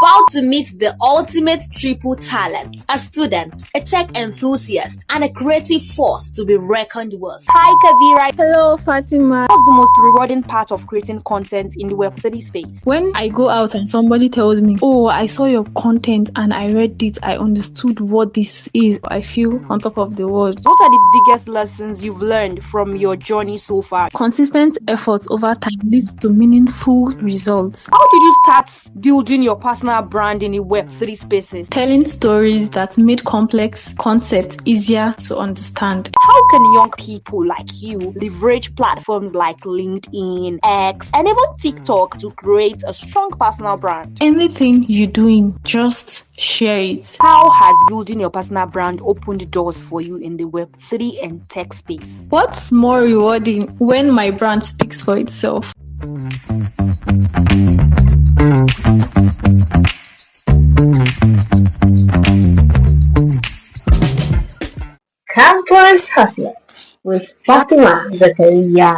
about to meet the ultimate triple talent, a student, a tech enthusiast, and a creative force to be reckoned with. Hi Kabirat. Hello Fatima. What's the most rewarding part of creating content in the Web3 space? When I go out and somebody tells me, oh, I saw your content and I read it, I understood what this is, I feel on top of the world. What are the biggest lessons you've learned from your journey so far? Consistent efforts over time leads to meaningful results. How did you start building your personal brand in the Web3 spaces? Telling stories that made complex concepts easier to understand. How can young people like you leverage platforms like LinkedIn, X, and even TikTok to create a strong personal brand? Anything you're doing, just share it. How has building your personal brand opened doors for you in the Web3 and tech space? What's more rewarding when my brand speaks for itself? Campus Hustlers with Fatima, Zakariyya.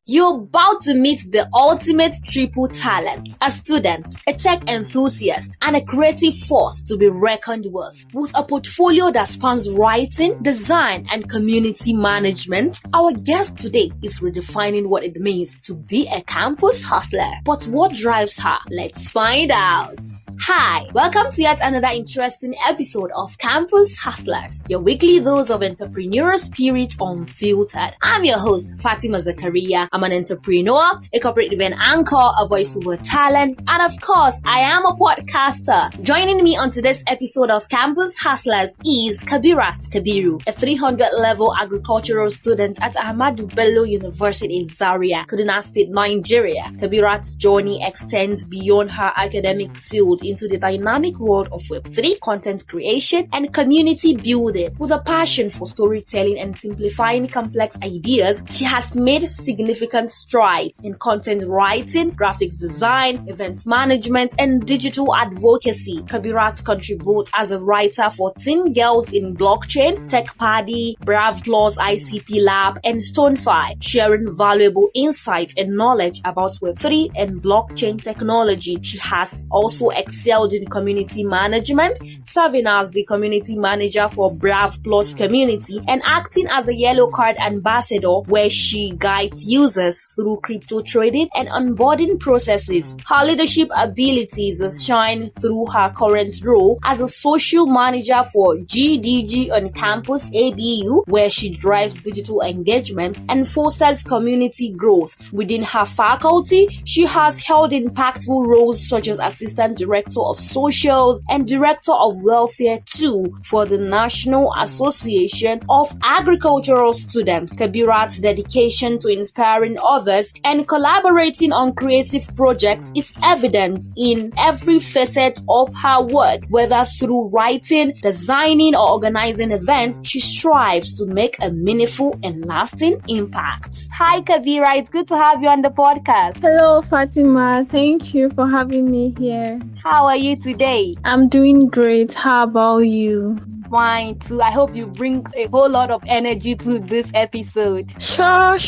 You're about to meet the ultimate triple talent, a student, a tech enthusiast, and a creative force to be reckoned with. With a portfolio that spans writing, design, and community management, our guest today is redefining what it means to be a campus hustler. But what drives her? Let's find out. Hi, welcome to yet another interesting episode of Campus Hustlers, your weekly dose of entrepreneurial spirit unfiltered. I'm your host, Fatima Zakariyya. I'm an entrepreneur, a corporate event anchor, a voiceover talent, and of course, I am a podcaster. Joining me on today's episode of Campus Hustlers is Kabirat Kabiru, a 300-level agricultural student at Ahmadu Bello University in Zaria, Kaduna State, Nigeria. Kabirat's journey extends beyond her academic field into the dynamic world of Web3, content creation, and community building. With a passion for storytelling and simplifying complex ideas, she has made significant strides in content writing, graphics design, event management, and digital advocacy. Kabirat contributes as a writer for Teen Girls in Blockchain, Techpadie, Brav Plus ICP Lab, and Stonefy, sharing valuable insight and knowledge about Web3 and blockchain technology. She has also excelled in community management, serving as the community manager for Brav Plus community and acting as a yellow card ambassador where she guides users through crypto trading and onboarding processes. Her leadership abilities shine through her current role as a social manager for GDG on campus ABU, where she drives digital engagement and fosters community growth. Within her faculty, she has held impactful roles such as Assistant Director of Socials and Director of Welfare 2 for the National Association of Agricultural Students. Kabirat's dedication to inspiring others and collaborating on creative projects is evident in every facet of her work. Whether through writing, designing, or organizing events, she strives to make a meaningful and lasting impact. Hi Kabira, it's good to have you on the podcast. Hello Fatima, thank you for having me here. How are you today? I'm doing great. How about you? Fine too. I hope you bring a whole lot of energy to this episode. Sure.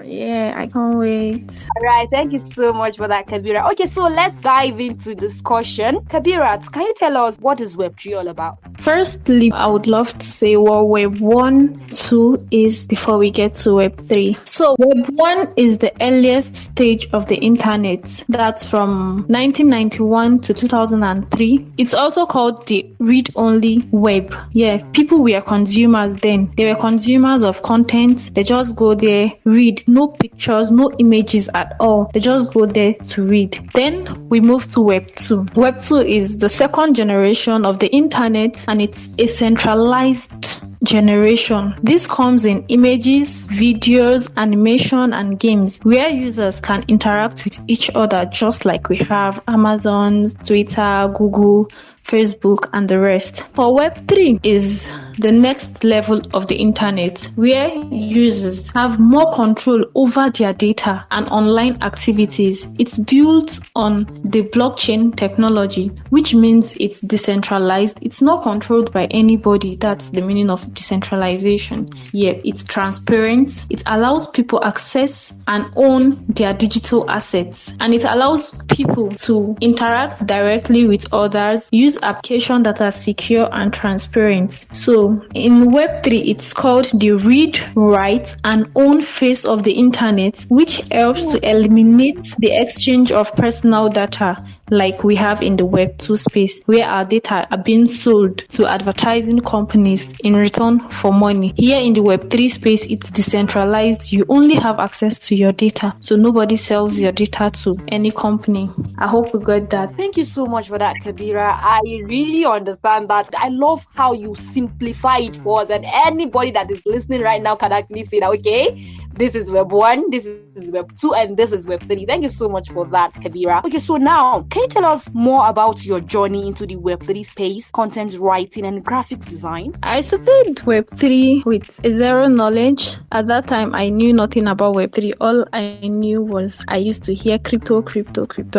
Yeah, I can't wait. Alright, thank you so much for that, Kabira. Okay, so let's dive into discussion. Kabira, can you tell us what is Web3 all about? Firstly, I would love to say what Web 1, 2 is before we get to Web 3. So Web 1 is the earliest stage of the internet. That's from 1991 to 2003. It's also called the read-only web. Yeah, people were consumers then. They were consumers of content. They just go there, read. No pictures, no images at all. They just go there to read. Then we move to Web 2. Web 2 is the second generation of the internet, and it's a centralized generation. This comes in images, videos, animation, and games where users can interact with each other just like we have Amazon, Twitter, Google, Facebook, and the rest. For Web3 is the next level of the internet, where users have more control over their data and online activities. It's built on the blockchain technology, which means it's decentralized. It's not controlled by anybody. That's the meaning of decentralization. Yeah, it's transparent. It allows people access and own their digital assets, and it allows people to interact directly with others, use applications that are secure and transparent. So in Web3, it's called the read, write, and own phase of the internet, which helps to eliminate the exchange of personal data like we have in the Web2 space, where our data are being sold to advertising companies in return for money. Here in the Web3 space, it's decentralized. You only have access to your data, so nobody sells your data to any company. I hope we got that. Thank you so much for that, Kabira. I really understand that. I love how you simplify it for us, and anybody that is listening right now can actually say that, okay, this is Web 1, this is Web 2, and this is Web 3. Thank you so much for that, Kabira. Okay, so now, can you tell us more about your journey into the Web 3 space, content writing, and graphics design? I started Web 3 with zero knowledge. At that time, I knew nothing about Web 3. All I knew was I used to hear crypto.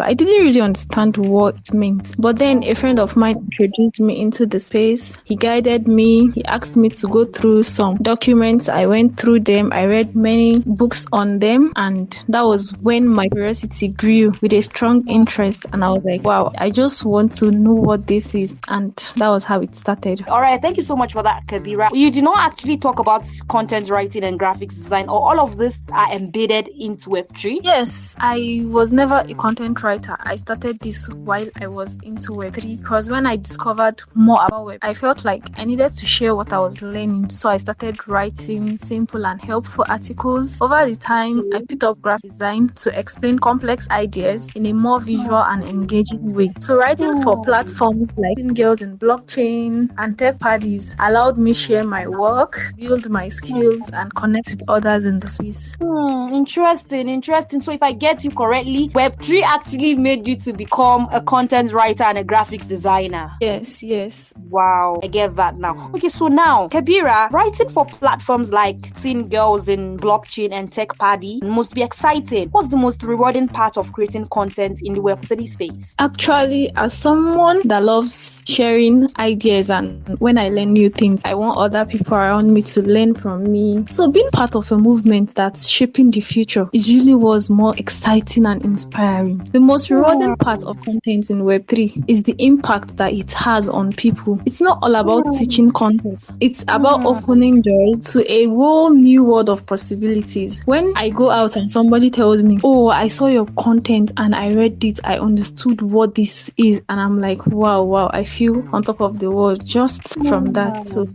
I didn't really understand what it meant. But then a friend of mine introduced me into the space. He guided me. He asked me to go through some documents. I went through them. I read many books on them, and that was when my curiosity grew with a strong interest, and I was like, wow, I just want to know what this is, and that was how it started. All right, thank you so much for that, Kabira. You did not actually talk about content writing and graphics design, or all of this are embedded into Web3? Yes, I was never a content writer. I started this while I was into Web3, because when I discovered more about Web, I felt like I needed to share what I was learning, so I started writing simple and helpful articles. Over the time, I picked up graphic design to explain complex ideas in a more visual and engaging way. So writing for platforms like Girls in Blockchain and Techpadie allowed me share my work, build my skills, and connect with others in the space. Interesting. So if I get you correctly, Web3 actually made you to become a content writer and a graphics designer. Yes. Wow, I get that now. Okay, so now, Kabira, writing for platforms like Teen Girls in Blockchain and Techpadie must be exciting. What's the most rewarding part of creating content in the Web3 space? Actually, as someone that loves sharing ideas, and when I learn new things, I want other people around me to learn from me. So being part of a movement that's shaping the future, it really was more exciting and inspiring. The most rewarding part of content in Web3 is the impact that it has on people. It's not all about teaching content. It's about opening doors to a whole new world of possibilities. When I go out and somebody tells me, oh, I saw your content and I read it, I understood what this is, and I'm like, wow, I feel on top of the world just from that. So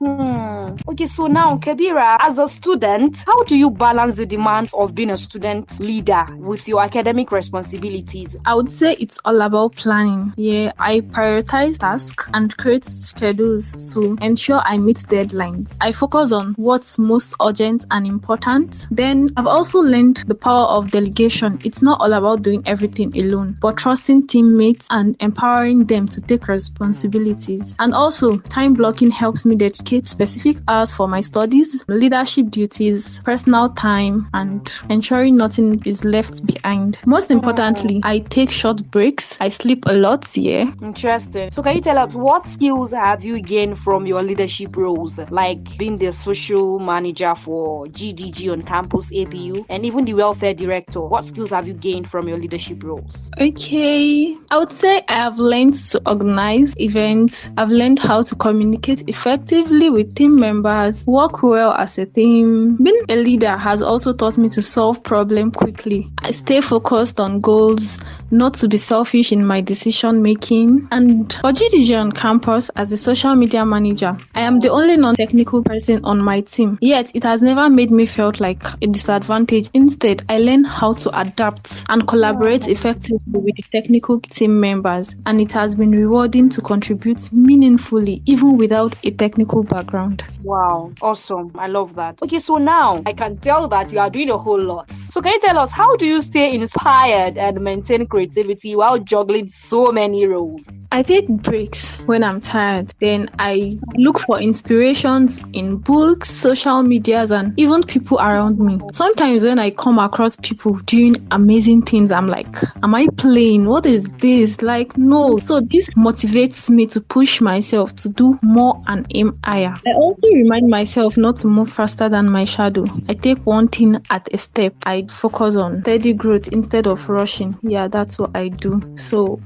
Okay, so now, Kabira, as a student, how do you balance the demands of being a student leader with your academic responsibilities? I would say it's all about planning. Yeah, I prioritize tasks and create schedules to ensure I meet deadlines. I focus on what's most urgent and important. Then I've also learned the power of delegation. It's not all about doing everything alone, but trusting teammates and empowering them to take responsibilities. And also, time blocking helps me dedicate specific hours for my studies, leadership duties, personal time, and ensuring nothing is left behind. Most importantly, I take short breaks. I sleep a lot, yeah. Interesting. So can you tell us what skills have you gained from your leadership roles, like being the social manager for GDG on campus ABU and even the welfare director? What skills have you gained from your leadership roles? Okay, I would say I have learned to organize events. I've learned how to communicate effectively with team members, work well as a team. Being a leader has also taught me to solve problems quickly. I stay focused on goals, not to be selfish in my decision making. And for GDG on campus, as a social media manager, I am the only non-technical person on my team. Yet it has never made me feel like a disadvantage. Instead, I learned how to adapt and collaborate effectively with the technical team members, and it has been rewarding to contribute meaningfully even without a technical background. Wow, awesome. I love that. Okay, so now I can tell that you are doing a whole lot. So can you tell us, how do you stay inspired and maintain creativity while juggling so many roles? I I take breaks when I'm tired. Then I look for inspirations in books, social medias, and even people around me. Sometimes when I come across people doing amazing things, I'm like, am I playing? What is this? Like, no. So this motivates me to push myself to do more and aim higher. I also remind myself not to move faster than my shadow. I take one thing at a step. I focus on steady growth instead of rushing. Yeah, that's what I do. So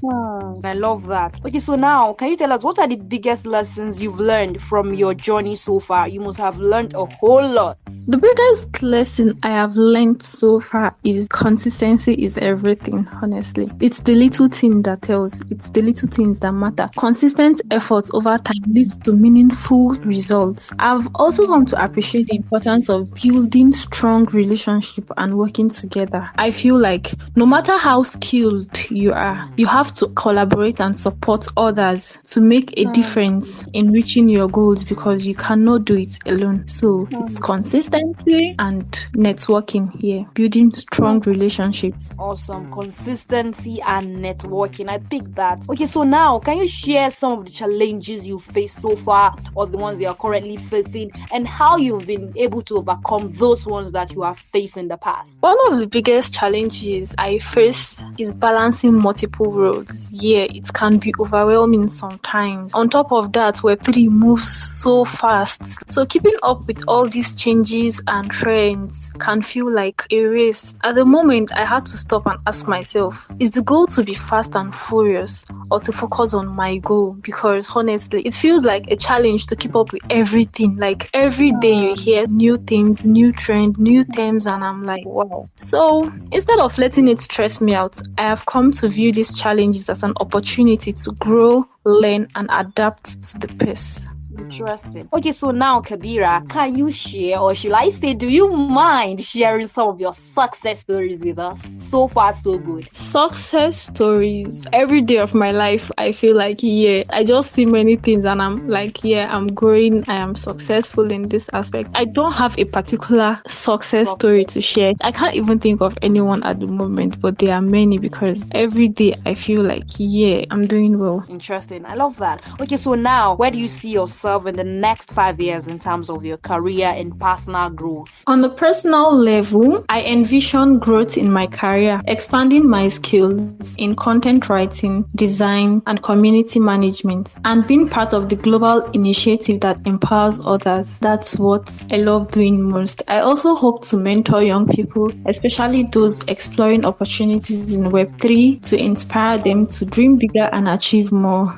I love that. Okay, so now can you tell us what are the biggest lessons you've learned from your journey so far? You must have learned a whole lot. The biggest lesson I have learned so far is consistency is everything, honestly. It's the little thing that tells. It's the little things that matter. Consistent efforts over time leads to meaningful results. I've also come to appreciate the importance of building strong relationship and working together. I feel like no matter how skilled you are, you have to collaborate and support others to make a difference in reaching your goals because you cannot do it alone. So it's consistency and networking here, building strong relationships. Awesome. Consistency and networking. I picked that. Okay, so now can you share some of the challenges you faced so far or the ones you are currently facing and how you've been able to overcome those ones that you have faced in the past? One of the biggest challenges I face is balancing multiple roles. Yeah, it can be overwhelming sometimes. On top of that, Web3 moves so fast. So keeping up with all these changes and trends can feel like a race. At the moment, I had to stop and ask myself, is the goal to be fast and furious or to focus on my goal? Because honestly, it feels like a challenge to keep up with everything. Like every day you hear new things, new trend, new terms, and I'm like, wow. So instead of letting it stress me out, I have come to view these challenges as an opportunity to grow, learn, and adapt to the pace. Interesting. Okay, so now Kabira, can you share, or should I say, do you mind sharing some of your success stories with us? So far, so good. Success stories. Every day of my life, I feel like, yeah, I just see many things and I'm like, yeah, I'm growing. I am successful in this aspect. I don't have a particular success story to share. I can't even think of anyone at the moment, but there are many because every day I feel like, yeah, I'm doing well. Interesting. I love that. Okay, so now, where do you see yourself in the next 5 years in terms of your career and personal growth? On the personal level, I envision growth in my career, expanding my skills in content writing, design, and community management, and being part of the global initiative that empowers others. That's what I love doing most. I also hope to mentor young people, especially those exploring opportunities in Web3, to inspire them to dream bigger and achieve more.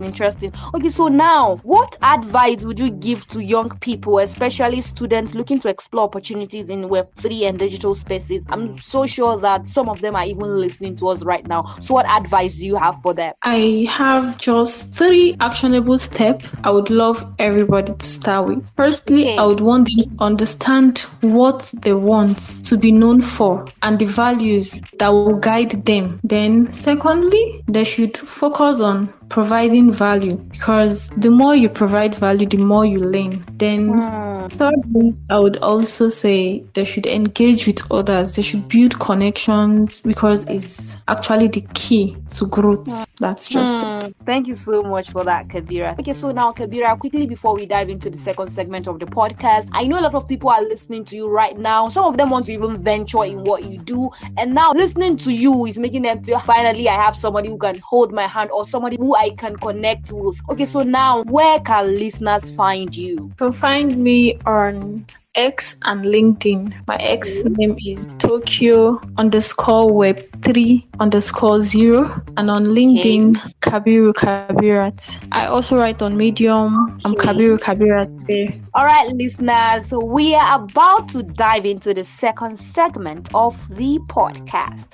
Interesting. Okay, so now, what advice would you give to young people, especially students looking to explore opportunities in Web3 and digital spaces? I'm so sure that some of them are even listening to us right now. So what advice do you have for them? I have just 3 actionable steps I would love everybody to start with. Firstly, I would want them to understand what they want to be known for and the values that will guide them. Then secondly, they should focus on providing value, because the more you provide value, the more you learn. Then thirdly, I would also say they should engage with others. They should build connections because it's actually the key to growth. That's just it. Thank you so much for that, Kabira. Okay, so now Kabira, quickly before we dive into the second segment of the podcast, I know a lot of people are listening to you right now. Some of them want to even venture in what you do, and now listening to you is making them feel, finally I have somebody who can hold my hand or somebody who I can connect with. Okay, so now where can listeners find you? So find me on X and LinkedIn. My X name is Tokyo_Web3_0, and on LinkedIn, Kabiru Kabirat. I also write on Medium. I'm Kabiru Kabirat there. All right, listeners, so we are about to dive into the second segment of the podcast.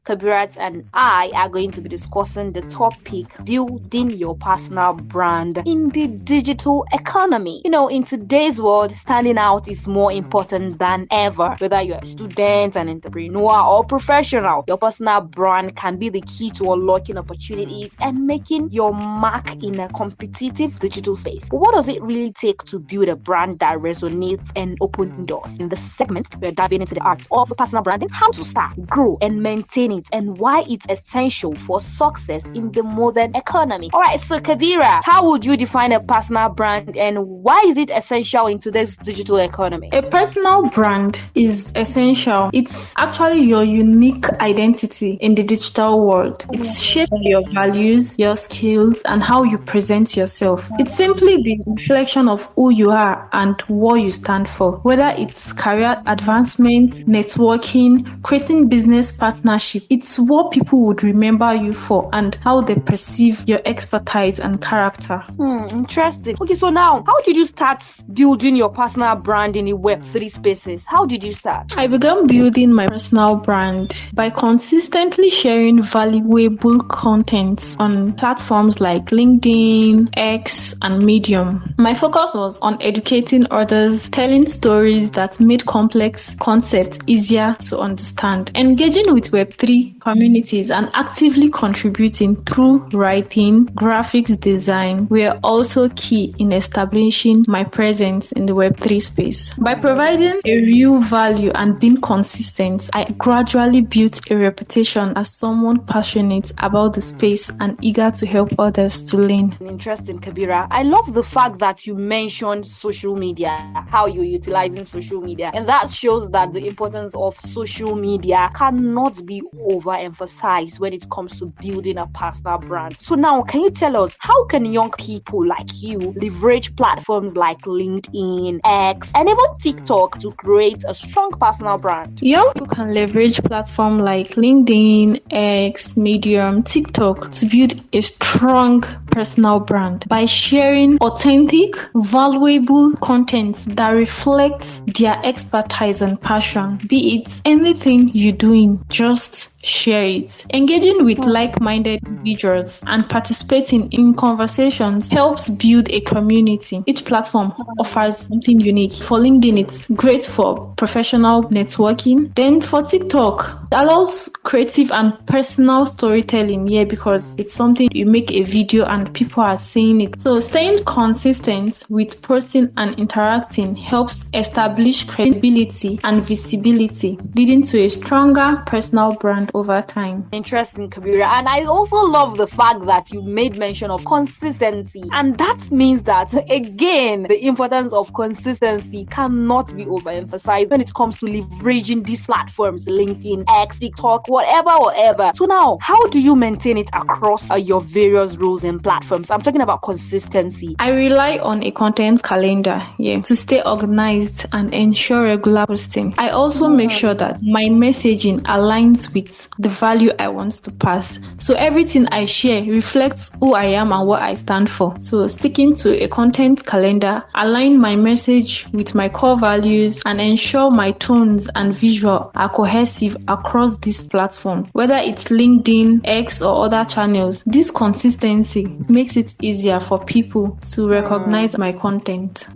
Kabirat and I are going to be discussing the topic building your personal brand in the digital economy. In today's world, standing out is more important than ever. Whether you're a student, an entrepreneur, or professional, your personal brand can be the key to unlocking opportunities and making your mark in a competitive digital space. But what does it really take to build a brand that resonates and opens doors? In this segment, we're diving into the art of personal branding, how to start, grow, and maintain it, and why it's essential for success in the modern economy. Alright, so Kabira, how would you define a personal brand and why is it essential in today's digital economy? A personal brand is essential. It's actually your unique identity in the digital world. It's shaped by your values, your skills, and how you present yourself. It's simply the reflection of who you are and what you stand for. Whether it's career advancement, networking, creating business partnership, it's what people would remember you for and how they perceive your expertise and character. Interesting. Okay, so now, how did you start building your personal brand in the Web3 spaces? How did you start? I began building my personal brand by consistently sharing valuable content on platforms like LinkedIn, X, and Medium. My focus was on educating others, telling stories that made complex concepts easier to understand, engaging with Web3 communities, and actively contributing through writing, graphics design were also key in establishing my presence in the Web3 space. By providing a real value and being consistent, I gradually built a reputation as someone passionate about the space and eager to help others to learn. Interesting, Kabira. I love the fact that you mentioned social media, how you're utilizing social media, and that shows that the importance of social media cannot be overemphasized when it comes to building a personal brand. So now, can you tell us, how can young people like you leverage platforms like LinkedIn, X, and even TikTok to create a strong personal brand? Young people can leverage platforms like LinkedIn, X, Medium, TikTok to build a strong personal brand by sharing authentic, valuable content that reflects their expertise and passion. Be it anything you're doing, just share it. Engaging with like-minded individuals and participating in conversations helps build a community. Each platform offers something unique. For LinkedIn, it's great for professional networking. Then for TikTok, it allows creative and personal storytelling because it's something you make a video and people are seeing it. So staying consistent with posting and interacting helps establish credibility and visibility, leading to a stronger personal brand over time. Interesting, Kabira. And I also love the fact that you made mention of consistency. And that means that, again, the importance of consistency cannot be overemphasized when it comes to leveraging these platforms, LinkedIn, X, TikTok, whatever. So now, how do you maintain it across your various roles and platforms? I'm talking about consistency. I rely on a content calendar, to stay organized and ensure regular posting. I also make sure that my messaging aligns with the value I want to pass. So everything I share reflects who I am and what I stand for. So sticking to a content calendar, align my message with my core values and ensure my tones and visual are cohesive across this platform. Whether it's LinkedIn, X, or other channels, this consistency makes it easier for people to recognize my content.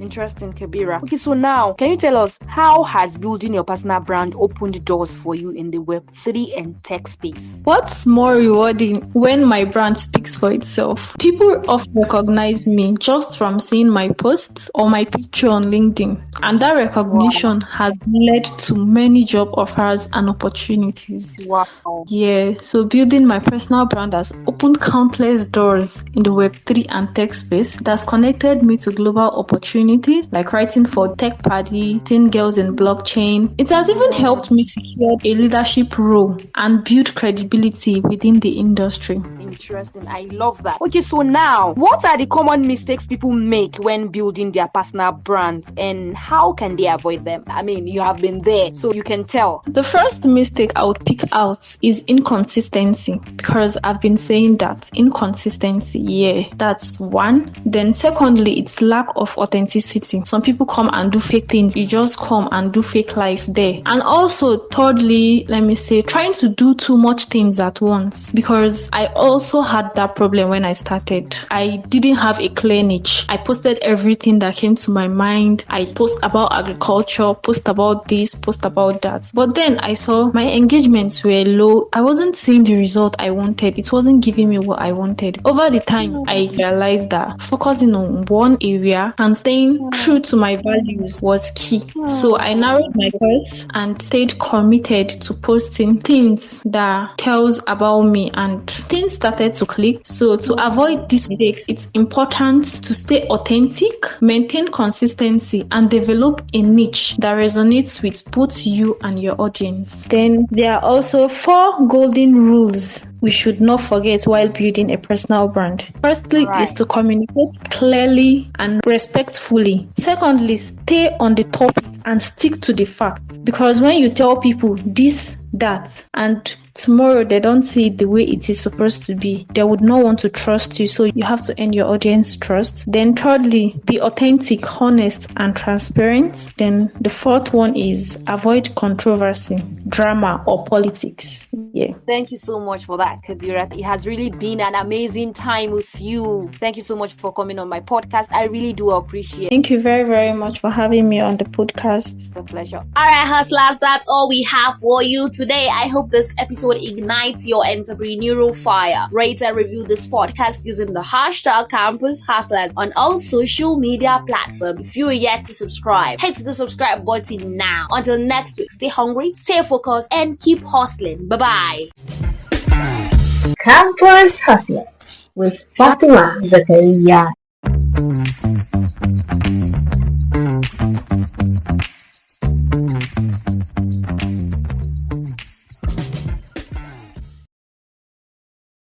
Interesting, Kabira. Okay, so now, can you tell us, how has building your personal brand opened doors for you in the Web3 and tech space? What's more rewarding when my brand speaks for itself? People often recognize me just from seeing my posts or my picture on LinkedIn, and that recognition has led to many job offers and opportunities. Wow. So building my personal brand has opened countless doors in the Web3 and tech space. That's connected me to global opportunities like writing for Techpadie, Teen Girls in Blockchain. It has even helped me secure a leadership role and build credibility within the industry. interesting. I love that. Okay, so now, what are the common mistakes people make when building their personal brand, and how can they avoid them? I mean, you have been there, so you can tell. The first mistake I would pick out is inconsistency, because I've been saying that inconsistency, yeah, that's one. Then secondly, it's lack of authenticity. Some people come and do fake things. You just come and do fake life there. And also thirdly, let me say, trying to do too much things at once, because I also had that problem when I started. I didn't have a clear niche. I posted everything that came to my mind. I post about agriculture, post about this, post about that. But then I saw my engagements were low. I wasn't seeing the result I wanted. It wasn't giving me what I wanted. Over the time, I realized that focusing on one area and staying true to my values was key. So I narrowed my focus and stayed committed to posting things that tells about me, and things started to click. So to avoid these mistakes, it's important to stay authentic, maintain consistency, and develop a niche that resonates with both you and your audience. Then there are also 4 golden rules we should not forget while building a personal brand. Firstly, is to communicate clearly and respectfully. Secondly, stay on the topic and stick to the facts, because when you tell people this, that, and tomorrow they don't see it the way it is supposed to be, they would not want to trust you. So you have to earn your audience trust. Then thirdly, be authentic, honest, and transparent. Then the fourth one is avoid controversy, drama, or politics. Yeah. Thank you so much for that, Kabirat. It has really been an amazing time with you. Thank you so much for coming on my podcast. I really do appreciate it. Thank you very, very much for having me on the podcast. It's a pleasure. All right, hustlers, that's all we have for you today. I hope this episode ignites your entrepreneurial fire. Rate and review this podcast using the hashtag Campus Hustlers on all social media platforms. If you are yet to subscribe, hit the subscribe button now. Until next week, stay hungry, stay focused, and keep hustling. Bye-bye. Campus Hustlers with Fatima Zakariyya.